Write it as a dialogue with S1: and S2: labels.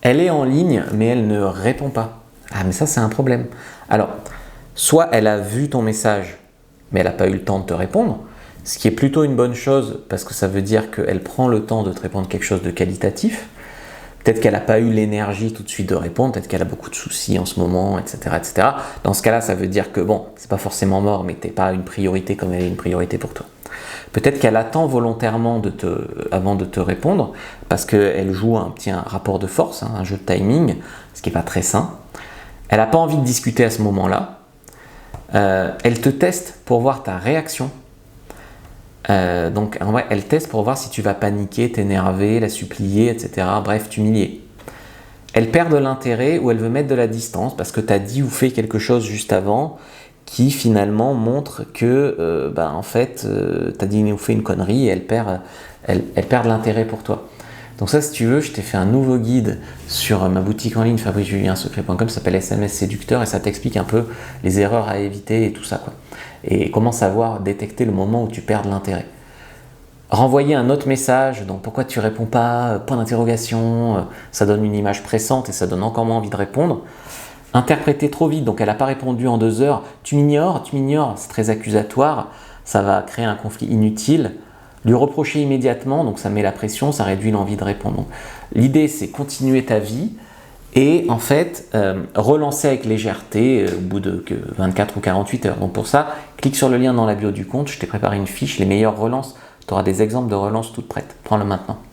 S1: Elle est en ligne, mais elle ne répond pas. Ah, mais ça, c'est un problème. Alors, soit elle a vu ton message, mais elle n'a pas eu le temps de te répondre, ce qui est plutôt une bonne chose parce que ça veut dire qu'elle prend le temps de te répondre quelque chose de qualitatif. Peut-être qu'elle n'a pas eu l'énergie tout de suite de répondre, peut-être qu'elle a beaucoup de soucis en ce moment, etc., etc. Dans ce cas-là, ça veut dire que bon, c'est pas forcément mort, mais tu n'es pas une priorité comme elle est une priorité pour toi. Peut-être qu'elle attend volontairement avant de te répondre, parce qu'elle joue un petit rapport de force, un jeu de timing, ce qui n'est pas très sain. Elle n'a pas envie de discuter à ce moment-là. Elle te teste pour voir ta réaction. Donc en vrai, elle teste pour voir si tu vas paniquer, t'énerver, la supplier, etc. Bref, t'humilier. Elle perd de l'intérêt ou elle veut mettre de la distance parce que tu as dit ou fait quelque chose juste avant qui finalement montre que en fait, tu as dit ou fait une connerie et elle perd de l'intérêt pour toi. Donc ça, si tu veux, je t'ai fait un nouveau guide sur ma boutique en ligne fabricejuliensecret.com, ça s'appelle SMS Séducteur et ça t'explique un peu les erreurs à éviter et tout ça, quoi. Et comment savoir détecter le moment où tu perds de l'intérêt. Renvoyer un autre message, donc pourquoi tu réponds pas, point d'interrogation, ça donne une image pressante et ça donne encore moins envie de répondre. Interpréter trop vite, donc elle n'a pas répondu en 2 heures, tu m'ignores, c'est très accusatoire, ça va créer un conflit inutile. Lui reprocher immédiatement, donc ça met la pression, ça réduit l'envie de répondre. L'idée, c'est continuer ta vie et en fait relancer avec légèreté au bout de 24 ou 48 heures. Donc pour ça, clique sur le lien dans la bio du compte, je t'ai préparé une fiche, les meilleures relances. Tu auras des exemples de relances toutes prêtes. Prends-le maintenant.